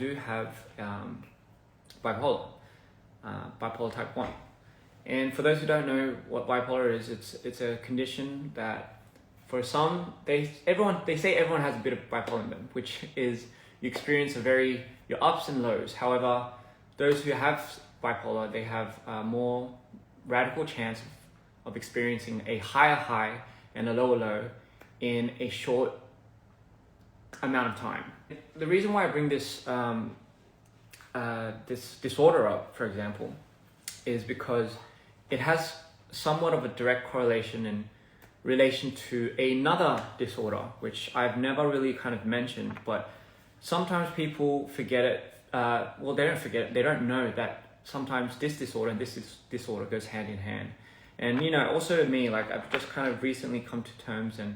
do have bipolar type 1. And for those who don't know what bipolar is, it's a condition that for some, they say everyone has a bit of bipolar in them, which is you experience your ups and lows. However, those who have bipolar, they have a more radical chance of experiencing a higher high and a lower low in a short amount of time. The reason why I bring this this disorder up, for example, is because it has somewhat of a direct correlation in relation to another disorder, which I've never really kind of mentioned, but sometimes people forget it. Well, they don't forget it. They don't know that sometimes this disorder and this disorder goes hand in hand. And, you know, also me, like I've just kind of recently come to terms, and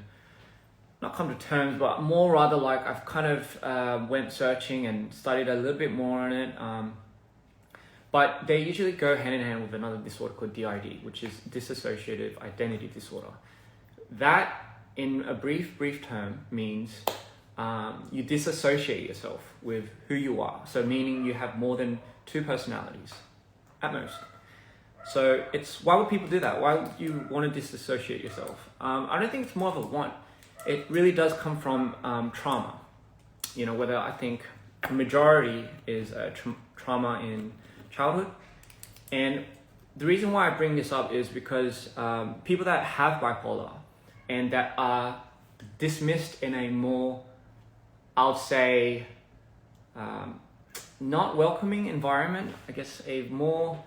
not come to terms, but more rather like I've kind of went searching and studied a little bit more on it. But they usually go hand in hand with another disorder called DID, which is Dissociative Identity Disorder. That, in a brief term, means you disassociate yourself with who you are. So meaning you have more than 2 personalities, at most. So why would people do that? Why would you want to disassociate yourself? I don't think it's more of a want. It really does come from trauma. You know, whether I think the majority is trauma in childhood. And the reason why I bring this up is because people that have bipolar and that are dismissed in a more, I would say, not welcoming environment, I guess a more,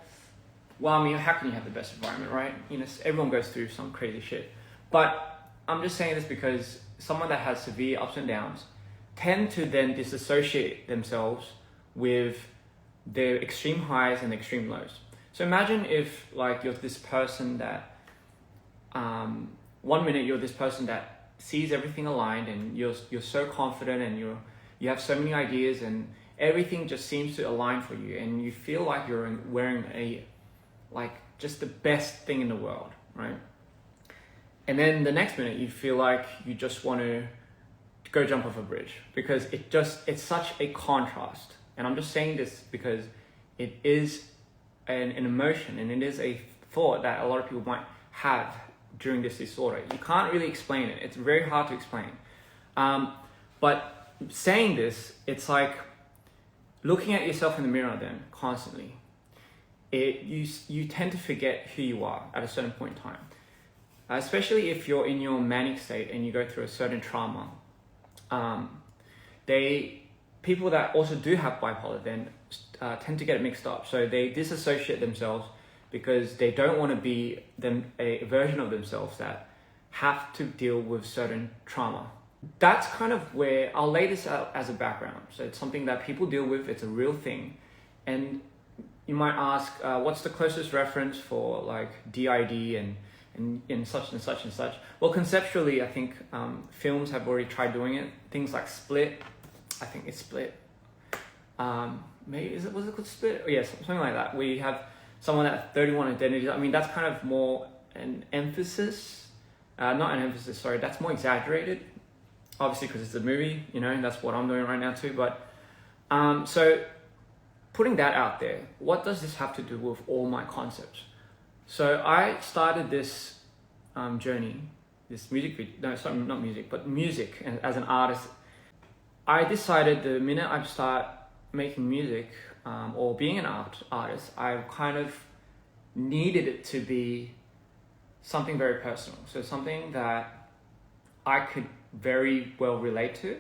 well, I mean, how can you have the best environment, right? You know, everyone goes through some crazy shit. But I'm just saying this because someone that has severe ups and downs tend to then disassociate themselves with their extreme highs and extreme lows. So imagine if like you're this person that, 1 minute you're this person that sees everything aligned and you're so confident and you have so many ideas and everything just seems to align for you and you feel like you're wearing just the best thing in the world, right? And then the next minute you feel like you just want to go jump off a bridge because it's such a contrast. And I'm just saying this because it is an emotion and it is a thought that a lot of people might have during this disorder. You can't really explain it. It's very hard to explain. But saying this, it's like looking at yourself in the mirror then constantly. You tend to forget who you are at a certain point in time. Especially if you're in your manic state and you go through a certain trauma. People that also do have bipolar then tend to get it mixed up. So they disassociate themselves because they don't want to be a version of themselves that have to deal with certain trauma. That's kind of where I'll lay this out as a background. So it's something that people deal with. It's a real thing. And you might ask, what's the closest reference for like DID and such and such and such? Well, conceptually, I think films have already tried doing it. Things like Split. I think it's Split. Was it called Split? Oh, yes, something like that. We have someone at 31 identities. I mean, that's kind of more an emphasis. Not an emphasis, sorry. That's more exaggerated. Obviously, because it's a movie, you know, and that's what I'm doing right now too. But so putting that out there, what does this have to do with all my concepts? So I started this journey, this music video. No, sorry, not music, but music as an artist. I decided the minute I start making music or being an artist, I kind of needed it to be something very personal. So something that I could very well relate to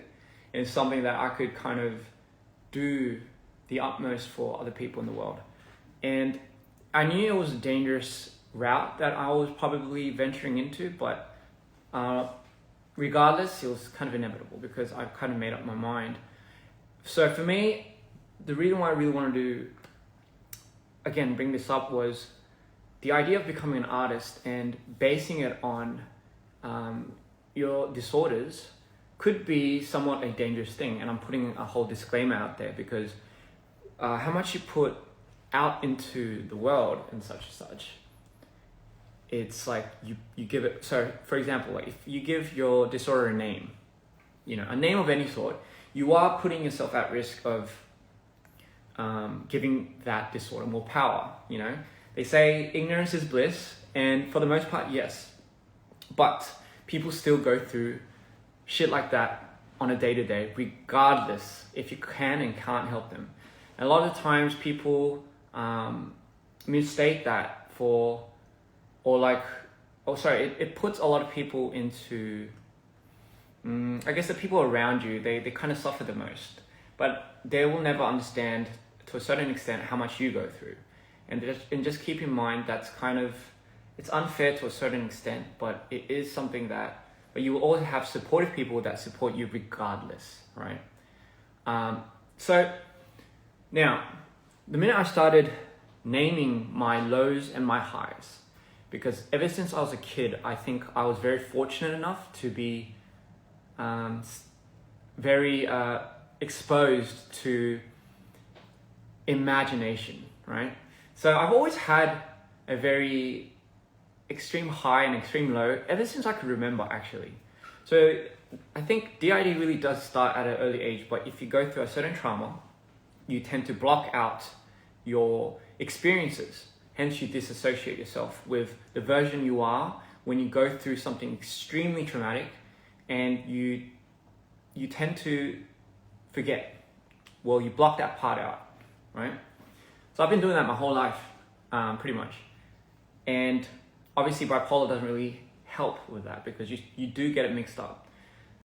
and something that I could kind of do the utmost for other people in the world. And I knew it was a dangerous route that I was probably venturing into, but regardless, it was kind of inevitable because I kind of made up my mind. So for me, the reason why I really wanted to, again, bring this up was the idea of becoming an artist and basing it on your disorders could be somewhat a dangerous thing. And I'm putting a whole disclaimer out there because how much you put out into the world and such, it's like you give it. So for example, like if you give your disorder a name, you know, a name of any sort, you are putting yourself at risk of giving that disorder more power. You know, they say ignorance is bliss, and for the most part, yes. But people still go through shit like that on a day-to-day, regardless if you can and can't help them. And a lot of times people mistake that for, it puts a lot of people into, I guess the people around you, they kind of suffer the most, but they will never understand to a certain extent how much you go through. And just keep in mind that's kind of, it's unfair to a certain extent, but it is something that, but you will always have supportive people that support you regardless, right? So now, the minute I started naming my lows and my highs, because ever since I was a kid, I think I was very fortunate enough to be very exposed to imagination, right? So I've always had a very extreme high and extreme low ever since I could remember, actually. So I think DID really does start at an early age, but if you go through a certain trauma, you tend to block out your experiences. Hence, you disassociate yourself with the version you are when you go through something extremely traumatic, and you tend to forget. Well, you block that part out, right? So I've been doing that my whole life, pretty much. And obviously bipolar doesn't really help with that, because you do get it mixed up.